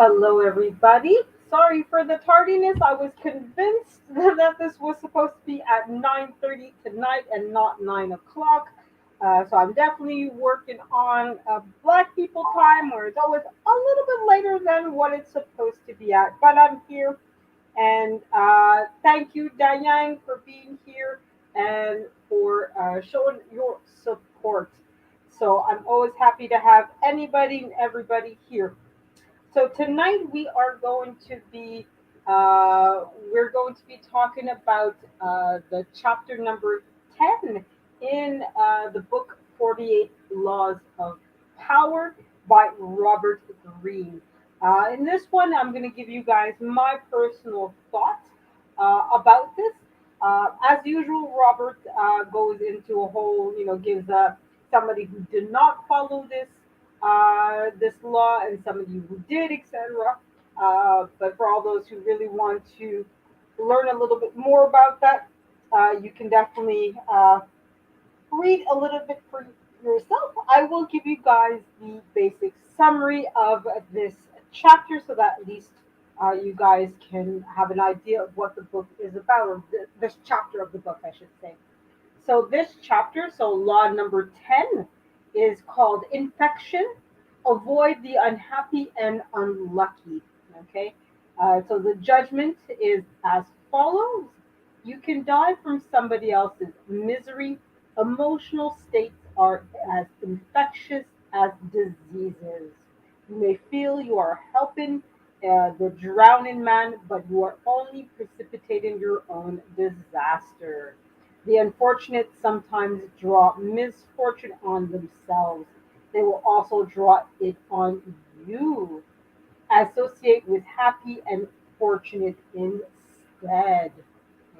Hello, everybody. Sorry for the tardiness. I was convinced that this was supposed to be at 9:30 tonight and not 9 o'clock. So I'm definitely working on Black people time, where it's always a little bit later than what it's supposed to be at. But I'm here, and thank you, Danyang, for being here and for showing your support. So I'm always happy to have anybody and everybody here. So tonight we're going to be talking about the chapter number 10 in the book 48 Laws of Power by Robert Greene. In this one, I'm going to give you guys my personal thoughts about this. As usual, Robert goes into a whole, gives somebody who did not follow this law and some of you who did, etc. But for all those who really want to learn a little bit more about that, you can definitely read a little bit for yourself. I will give you guys the basic summary of this chapter so that at least you guys can have an idea of what the book is about, or this chapter of the book, I should say. So this chapter, so law number 10, is called Infection. Avoid the unhappy and unlucky. Okay. So the judgment is as follows. You can die from somebody else's misery. Emotional states are as infectious as diseases. You may feel you are helping the drowning man, but you are only precipitating your own disaster. The unfortunate sometimes draw misfortune on themselves. They will also draw it on you. Associate with happy and fortunate instead.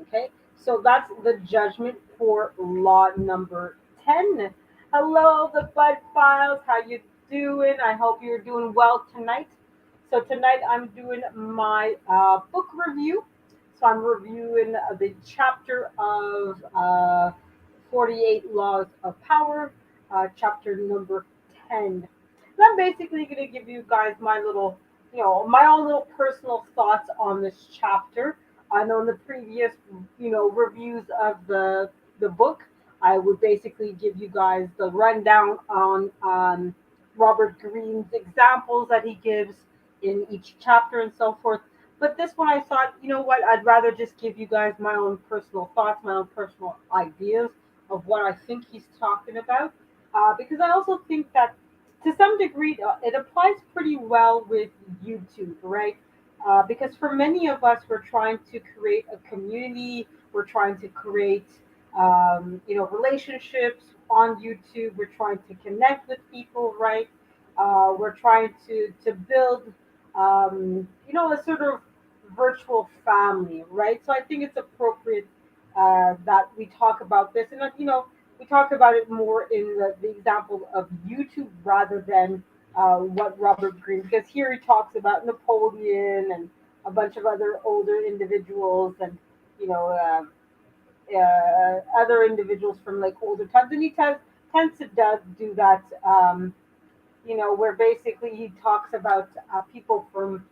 Okay, so that's the judgment for law number 10. Hello, the Bud Files. How you doing? I hope you're doing well tonight. So tonight I'm doing my book review. So I'm reviewing the chapter of 48 Laws of Power, chapter number 10. And I'm basically going to give you guys my little, my own little personal thoughts on this chapter. I know in the previous, reviews of the book, I would basically give you guys the rundown on Robert Greene's examples that he gives in each chapter and so forth. But this one, I thought, you know what? I'd rather just give you guys my own personal thoughts, my own personal ideas of what I think he's talking about, because I also think that to some degree it applies pretty well with YouTube, right? Because for many of us, we're trying to create a community. We're trying to create, relationships on YouTube. We're trying to connect with people, right? We're trying to build, a sort of virtual family, right? So I think it's appropriate that we talk about this, and we talk about it more in the example of YouTube rather than what Robert Greene, because here he talks about Napoleon and a bunch of other older individuals and you know other individuals from like older times, and he tends to do that. Where basically he talks about people from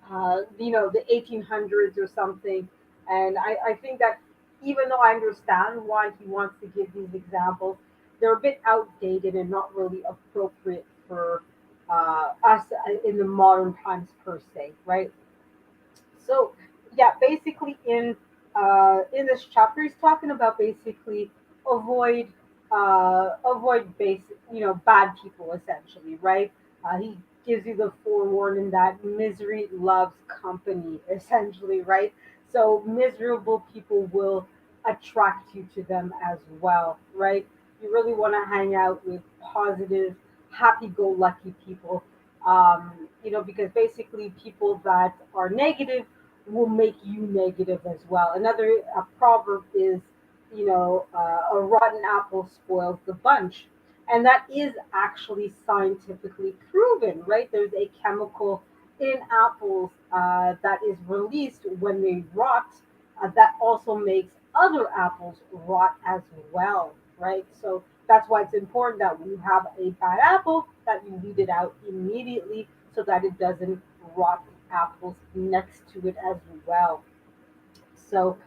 the 1800s or something, and I think that even though I understand why he wants to give these examples, they're a bit outdated and not really appropriate for us in the modern times per se, right? So yeah, basically in this chapter, he's talking about basically avoid basic bad people essentially, right? He gives you the forewarning that misery loves company essentially, right? So miserable people will attract you to them as well, right? You really want to hang out with positive, happy-go-lucky people, because basically people that are negative will make you negative as well. Another proverb is, a rotten apple spoils the bunch. And that is actually scientifically proven, right? There's a chemical in apples that is released when they rot that also makes other apples rot as well, right? So that's why it's important that when you have a bad apple, that you weed it out immediately so that it doesn't rotten apples next to it as well. So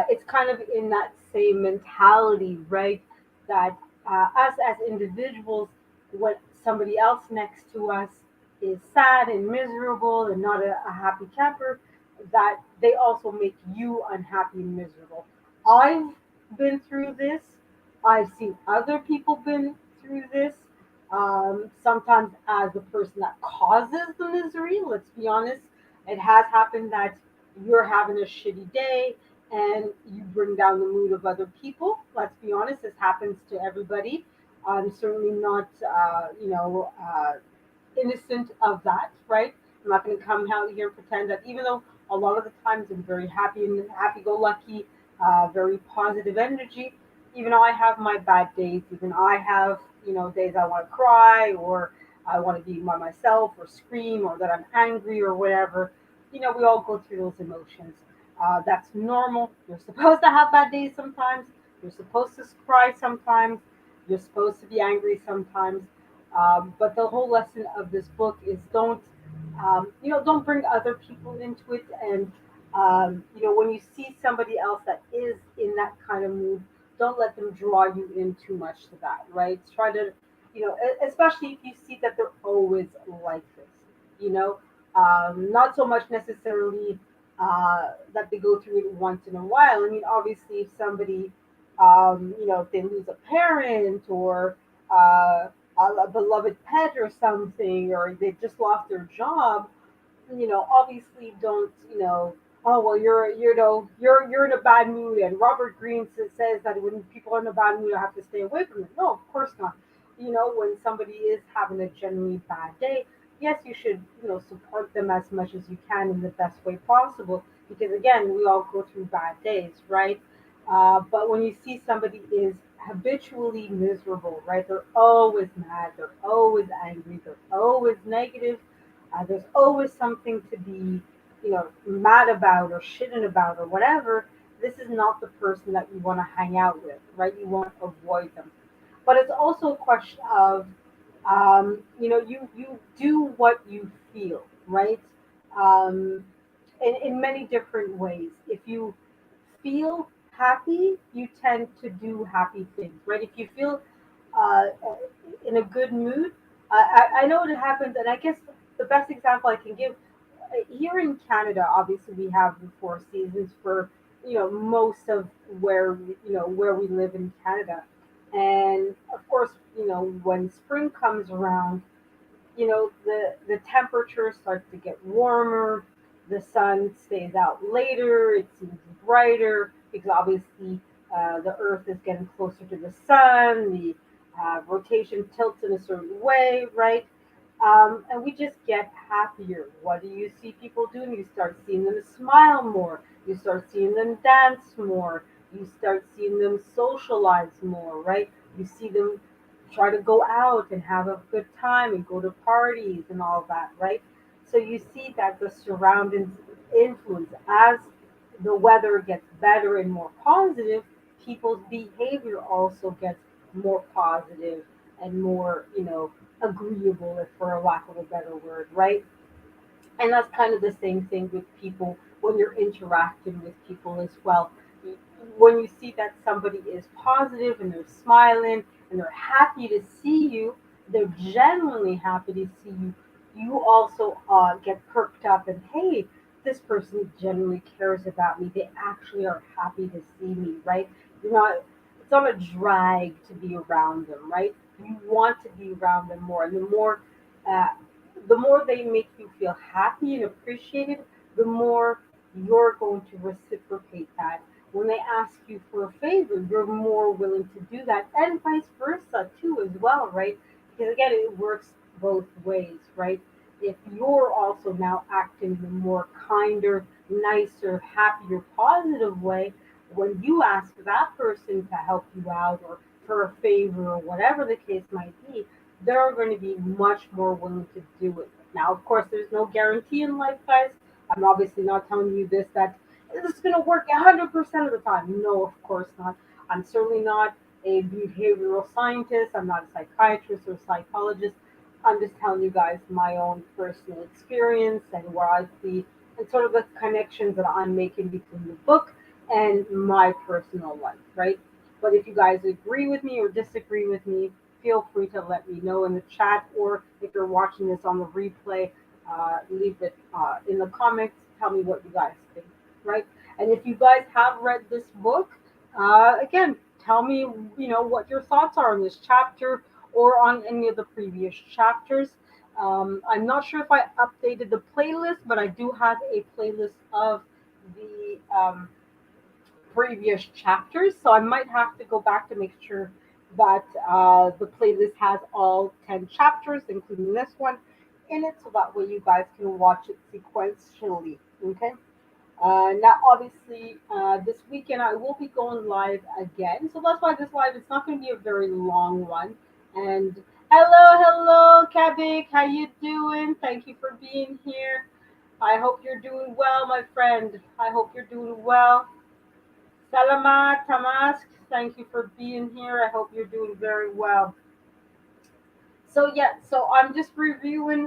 it's kind of in that same mentality, right? That us as individuals, when somebody else next to us is sad and miserable and not a happy camper, that they also make you unhappy and miserable. I've been through this. I've seen other people been through this. Sometimes as the person that causes the misery, let's be honest, it has happened that you're having a shitty day and you bring down the mood of other people. Let's be honest, this happens to everybody. I'm certainly not, innocent of that, right? I'm not going to come out here and pretend that even though a lot of the times I'm very happy and happy go lucky, very positive energy, even though I have my bad days, even I have, days I want to cry or I want to be by myself or scream or that I'm angry or whatever. We all go through those emotions. That's normal. You're supposed to have bad days sometimes. You're supposed to cry sometimes. You're supposed to be angry sometimes. But the whole lesson of this book is don't bring other people into it. And, when you see somebody else that is in that kind of mood, don't let them draw you in too much to that, right? Try to, especially if you see that they're always like this, not so much necessarily that they go through it once in a while. I mean, obviously, if somebody, if they lose a parent or a beloved pet or something, or they just lost their job, obviously don't, oh well, you're in a bad mood, and Robert Greene says that when people are in a bad mood, I have to stay away from it. No, of course not. When somebody is having a genuinely bad day, yes, you should, support them as much as you can in the best way possible, because again, we all go through bad days, right? But when you see somebody is habitually miserable, right? They're always mad, they're always angry, they're always negative, there's always something to be, mad about or shitting about or whatever. This is not the person that you want to hang out with, right? You want to avoid them. But it's also a question of, you do what you feel, right? Um, in many different ways. If you feel happy, you tend to do happy things, right? If you feel uh, in a good mood, I know it happens, and I guess the best example I can give here in Canada, obviously we have the four seasons for most of where we live in Canada, and of course when spring comes around, the temperature starts to get warmer, the sun stays out later, it seems brighter because obviously the earth is getting closer to the sun, the rotation tilts in a certain way, right? And we just get happier. What do you see people doing? You start seeing them smile more, you start seeing them dance more, you start seeing them socialize more, right? You see them try to go out and have a good time and go to parties and all that, right? So you see that the surroundings influence as the weather gets better and more positive, people's behavior also gets more positive and more, agreeable, if for a lack of a better word, right? And that's kind of the same thing with people when you're interacting with people as well. When you see that somebody is positive and they're smiling and they're happy to see you, they're genuinely happy to see you. You also get perked up and hey, this person genuinely cares about me. They actually are happy to see me, right? You're not. It's not a drag to be around them, right? You want to be around them more, and uh, the more they make you feel happy and appreciated, the more you're going to reciprocate that. When they ask you for a favor, you're more willing to do that, and vice versa too, as well, right? Because again, it works both ways, right? If you're also now acting in a more kinder, nicer, happier, positive way, when you ask that person to help you out or for a favor or whatever the case might be, they're going to be much more willing to do it. Now, of course, there's no guarantee in life, guys. I'm obviously not telling you this that this is going to work 100% of the time. No, of course not. I'm certainly not a behavioral scientist. I'm not a psychiatrist or psychologist. I'm just telling you guys my own personal experience and what I see and sort of the connections that I'm making between the book and my personal life, right? But if you guys agree with me or disagree with me, feel free to let me know in the chat, or if you're watching this on the replay, leave it in the comments. Tell me what you guys think, right? And if you guys have read this book, again, tell me, what your thoughts are on this chapter or on any of the previous chapters. I'm not sure if I updated the playlist, but I do have a playlist of the previous chapters, so I might have to go back to make sure that the playlist has all 10 chapters, including this one, in it, so that way you guys can watch it sequentially. Okay. Now, obviously, this weekend I will be going live again, so that's why this live is not going to be a very long one. And hello, Kavik, how you doing? Thank you for being here. I hope you're doing well, my friend. I hope you're doing well. Salamat, Tamask, thank you for being here. I hope you're doing very well. So I'm just reviewing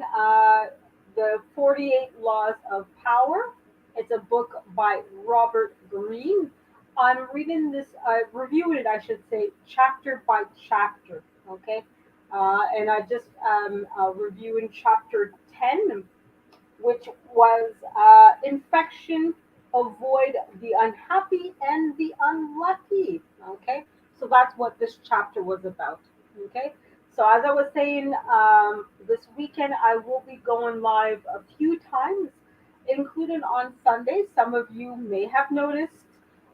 the 48 Laws of Power. It's a book by Robert Greene. I'm reading this, reviewing it, I should say, chapter by chapter. Okay, and I just reviewing chapter 10, which was infection, avoid the unhappy and the unlucky. Okay, so that's what this chapter was about. Okay, so as I was saying, this weekend I will be going live a few times, including on Sunday. Some of you may have noticed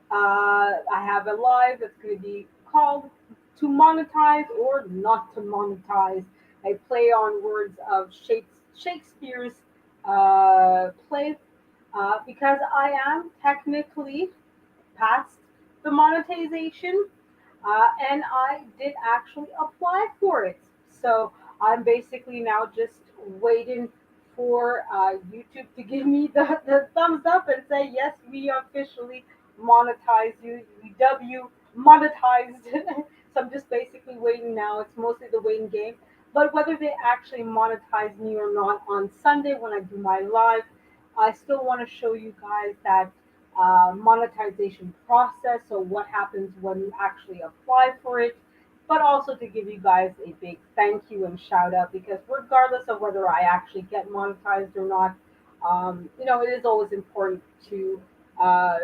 I have a live that's going to be called To Monetize or Not to Monetize. I play on words of Shakespeare's play, because I am technically past the monetization, and I did actually apply for it. So I'm basically now just waiting for YouTube to give me the thumbs up and say, yes, we officially monetize you, UW monetized. So I'm just basically waiting now. It's mostly the waiting game. But whether they actually monetize me or not on Sunday when I do my live, I still want to show you guys that monetization process, so what happens when you actually apply for it, but also to give you guys a big thank you and shout out, because regardless of whether I actually get monetized or not, it is always important to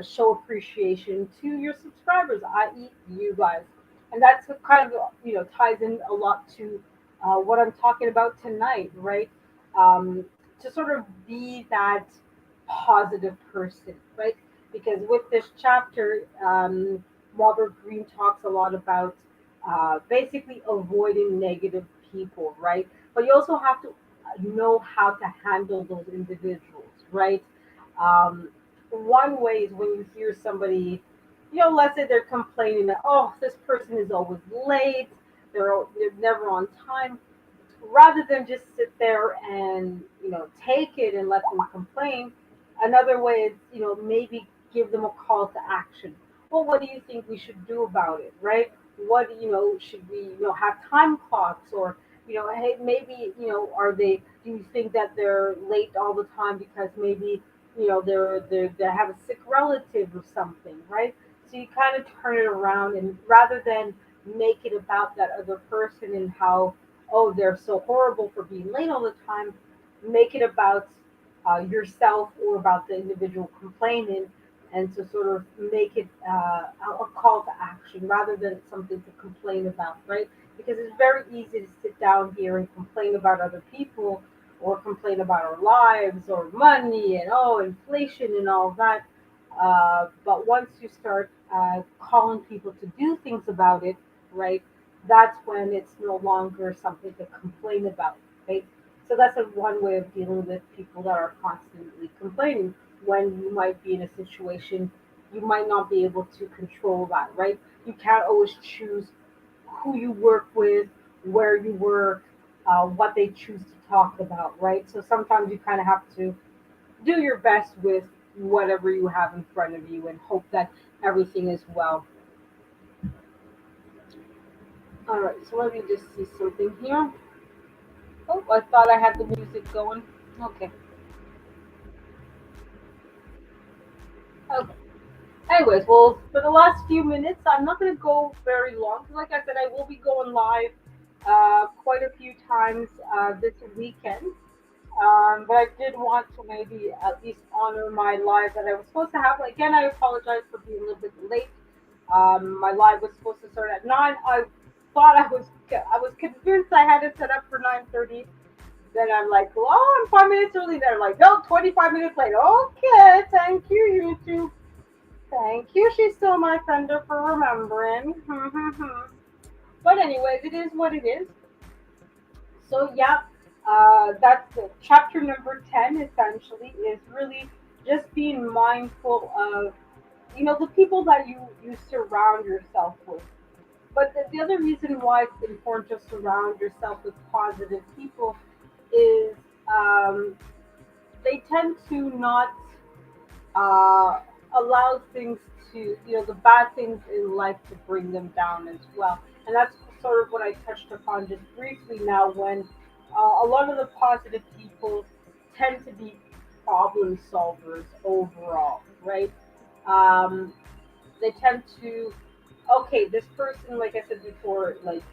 show appreciation to your subscribers, i.e., you guys. And that's what kind of ties in a lot to what I'm talking about tonight, right? To sort of be that positive person, right? Because with this chapter, Robert Greene talks a lot about basically avoiding negative people, right? But you also have to know how to handle those individuals, right? Um, One way is when you hear somebody, let's say they're complaining that, oh, this person is always late, they're never on time, rather than just sit there and take it and let them complain. Another way is maybe give them a call to action. Well, what do you think we should do about it, right? What should we have time clocks, or hey, maybe are they, do you think that they're late all the time because maybe they have a sick relative or something, right? So you kind of turn it around, and rather than make it about that other person and how, oh, they're so horrible for being late all the time, make it about yourself or about the individual complaining, and to sort of make it a call to action rather than something to complain about, right? Because it's very easy to sit down here and complain about other people, or complain about our lives or money and, oh, inflation and all that. But once you start calling people to do things about it, right, that's when it's no longer something to complain about, right? So that's one way of dealing with people that are constantly complaining, when you might be in a situation you might not be able to control that, right? You can't always choose who you work with, where you work, what they choose to talk about, right? So sometimes you kind of have to do your best with whatever you have in front of you and hope that everything is well. All right, so let me just see something here. Oh, I thought I had the music going. Okay. Okay. Anyways, well, for the last few minutes, I'm not going to go very long. 'Cause like I said, I will be going live quite a few times this weekend. But I did want to maybe at least honor my live that I was supposed to have. Again, I apologize for being a little bit late. My live was supposed to start at 9. Thought I was convinced I had it set up for 9:30. Then I'm like, oh, I'm 5 minutes early. They're like, no, 25 minutes late. Okay, thank you, YouTube. Thank you. She's still my friend for remembering. But anyways, it is what it is. So yeah, that's it. Chapter number 10. Essentially, is really just being mindful of the people that you surround yourself with. But the other reason why it's important to surround yourself with positive people is they tend to not uh, allow things to, the bad things in life to bring them down as well. And that's sort of what I touched upon just briefly now when a lot of the positive people tend to be problem solvers overall, right? Um, they tend to, okay, this person, like I said before, like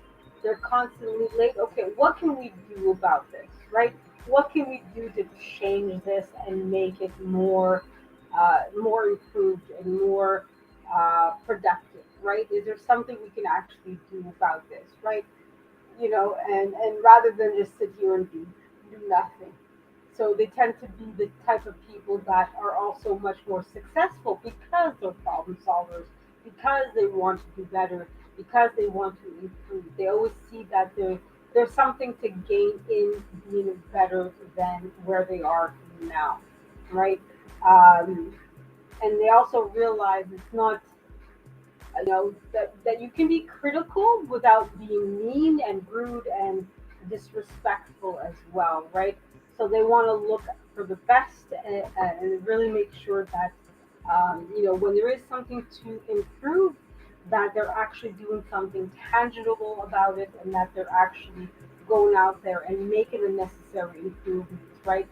they're constantly late. Okay, what can we do about this, right? What can we do to change this and make it more improved and more productive, right? Is there something we can actually do about this, right? And rather than just sit here and do nothing. So they tend to be the type of people that are also much more successful because they're problem solvers, because they want to do better, because they want to improve. They always see that there's something to gain in being better than where they are now, right? Um, and they also realize it's not that you can be critical without being mean and rude and disrespectful as well, right? So they want to look for the best and really make sure that when there is something to improve, that they're actually doing something tangible about it, and that they're actually going out there and making the necessary improvements, right?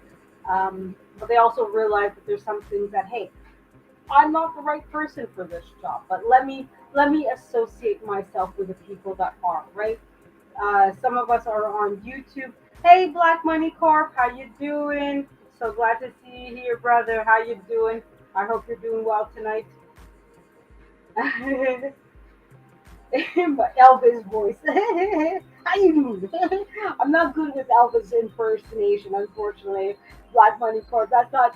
But they also realize that there's some things that, hey, I'm not the right person for this job, but let me associate myself with the people that are, right. Some of us are on YouTube. Hey, Black Money Corp, how you doing? So glad to see you here, brother. How you doing? I hope you're doing well tonight. But Elvis voice. How you doing? I'm not good with Elvis impersonation, unfortunately. Black Money Corp. That's not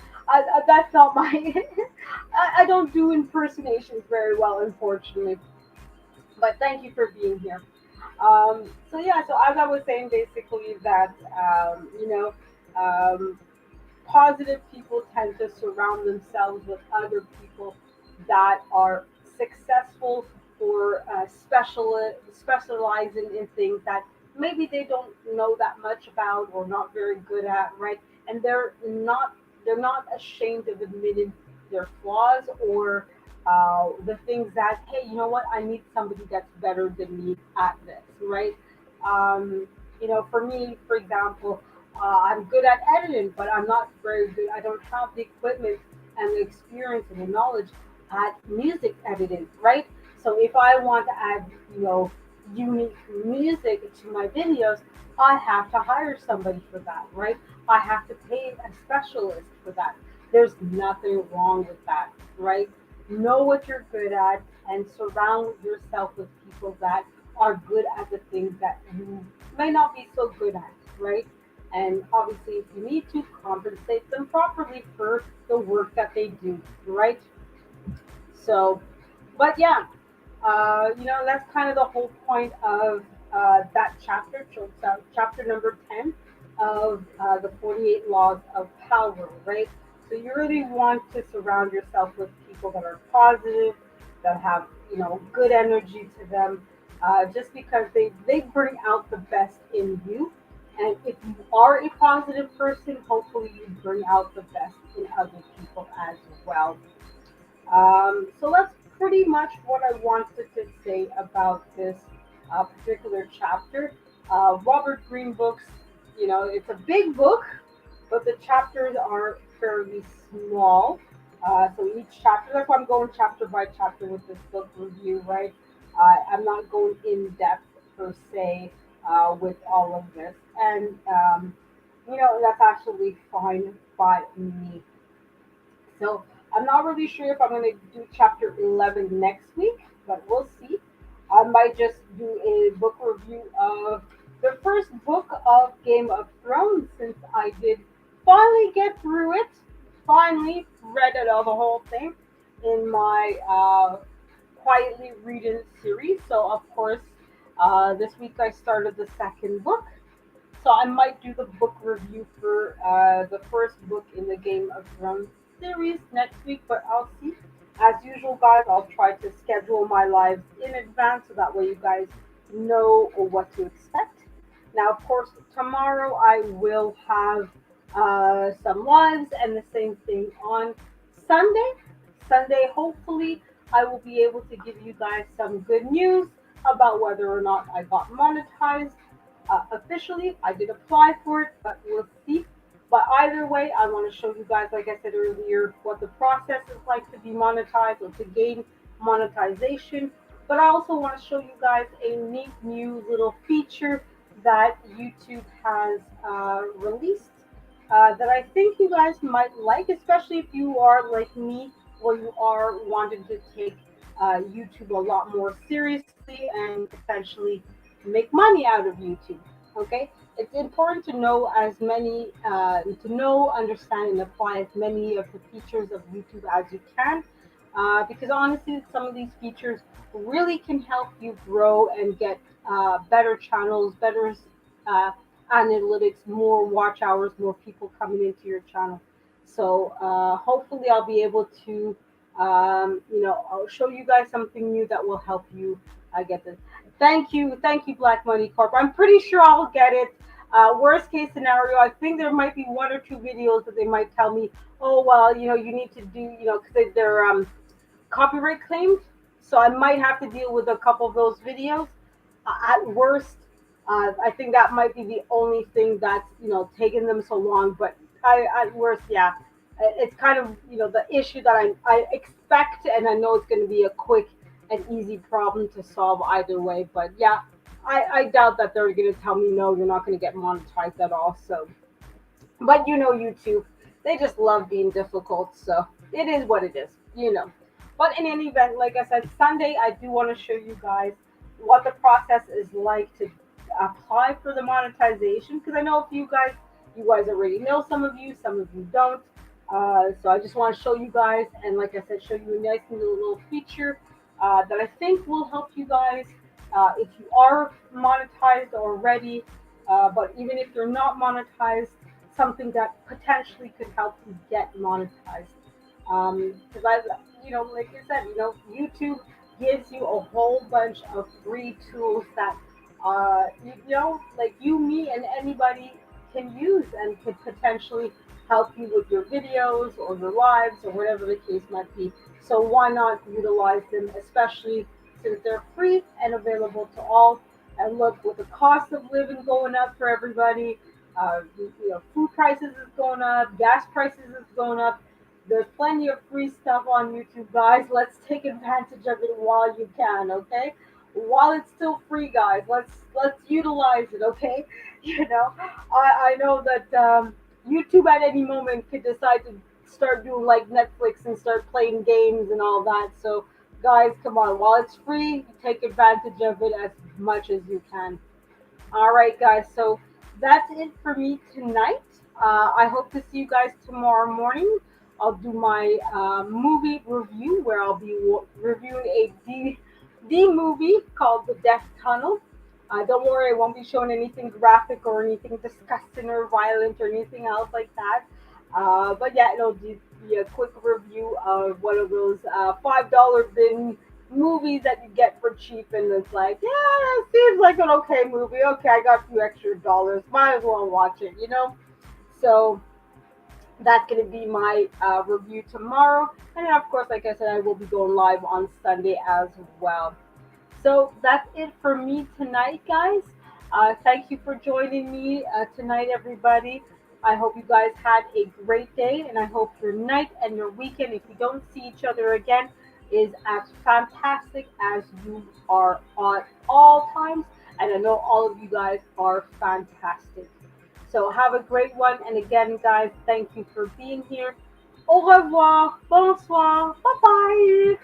my. I don't do impersonations very well, unfortunately. But thank you for being here. So yeah, so as I was saying, basically that um, positive people tend to surround themselves with other people that are successful or specializing in things that maybe they don't know that much about or not very good at, right? And they're not ashamed of admitting their flaws or the things that, hey, you know what, I need somebody that's better than me at this, right? For me, for example, I'm good at editing, but I'm not very good. I don't have the equipment and the experience and the knowledge at music editing, right? So if I want to add, unique music to my videos, I have to hire somebody for that, right? I have to pay a specialist for that. There's nothing wrong with that, right? Know what you're good at and surround yourself with people that are good at the things that you may not be so good at, right? And obviously, if you need to, compensate them properly for the work that they do, right? So, but yeah, that's kind of the whole point of that chapter, chapter number 10 of the 48 Laws of Power, right? So you really want to surround yourself with people that are positive, that have, good energy to them, just because they bring out the best in you. And if you are a positive person, hopefully you bring out the best in other people as well. So that's pretty much what I wanted to say about this particular chapter. Robert Greene books. It's a big book, but the chapters are fairly small. So each chapter, that's why I'm going chapter by chapter with this book review, right? I'm not going in depth per se with all of this, and that's actually fine by me. So I'm not really sure if I'm going to do chapter 11 next week, but we'll see. I might just do a book review of the first book of Game of Thrones since I did finally get through it. Finally read it all, the whole thing in my quietly reading series. So, of course, this week I started the second book. So I might do the book review for the first book in the Game of Thrones series next week, but I'll see. As usual, guys, I'll try to schedule my lives in advance so that way you guys know what to expect. Now, of course, tomorrow I will have some lives and the same thing on Sunday. Sunday, hopefully, I will be able to give you guys some good news about whether or not I got monetized officially. I did apply for it, but we'll see. But either way, I want to show you guys, like I said earlier, what the process is like to be monetized or to gain monetization. But I also want to show you guys a neat new little feature that YouTube has released that I think you guys might like, especially if you are like me, or you are wanting to take YouTube a lot more seriously and potentially make money out of YouTube. Okay, it's important to know understand, and apply as many of the features of YouTube as you can, because honestly, some of these features really can help you grow and get better channels, better uh, analytics, more watch hours, more people coming into your channel. So hopefully, I'll be able to, I'll show you guys something new that will help you get this. Thank you, Black Money Corp. I'm pretty sure I'll get it. Worst case scenario, I think there might be one or two videos that they might tell me, oh well, you need to do, because they're copyright claimed. So I might have to deal with a couple of those videos. At worst, I think that might be the only thing that's taking them so long. But at worst, yeah, it's kind of the issue that I expect, and I know it's going to be a quick and easy problem to solve either way. But yeah, I doubt that they're going to tell me no, you're not going to get monetized at all. So, but YouTube, they just love being difficult. So it is what it is. But in any event, like I said, Sunday, I do want to show you guys what the process is like to apply for the monetization. Because I know a few guys, you guys already know some of you don't. So I just want to show you guys, and like I said, show you a nice little feature that I think will help you guys if you are monetized already. But even if you're not monetized, something that potentially could help you get monetized. Because like I said, YouTube gives you a whole bunch of free tools that, like you, me, and anybody can use and could potentially help you with your videos or your lives or whatever the case might be. So why not utilize them, especially since they're free and available to all. And look, with the cost of living going up for everybody, food prices is going up, gas prices is going up. There's plenty of free stuff on YouTube, guys. Let's take advantage of it while you can, okay? While it's still free, guys, let's utilize it, okay? I know that YouTube at any moment could decide to start doing like Netflix and start playing games and all that. So, guys, come on, while it's free, take advantage of it as much as you can. All right, guys. So that's it for me tonight. I hope to see you guys tomorrow morning. I'll do my movie review where I'll be reviewing a D movie called The Death Tunnel. Don't worry, I won't be showing anything graphic or anything disgusting or violent or anything else like that. But yeah, it'll be a quick review of one of those $5 bin movies that you get for cheap, and it's like, yeah, it seems like an okay movie. Okay, I got a few extra dollars. Might as well watch it. So that's going to be my review tomorrow. And then, of course, like I said, I will be going live on Sunday as well. So that's it for me tonight, guys. Thank you for joining me tonight, everybody. I hope you guys had a great day, and I hope your night and your weekend, if we don't see each other again, is as fantastic as you are at all times. And I know all of you guys are fantastic. So have a great one. And again, guys, thank you for being here. Au revoir. Bonsoir. Bye bye.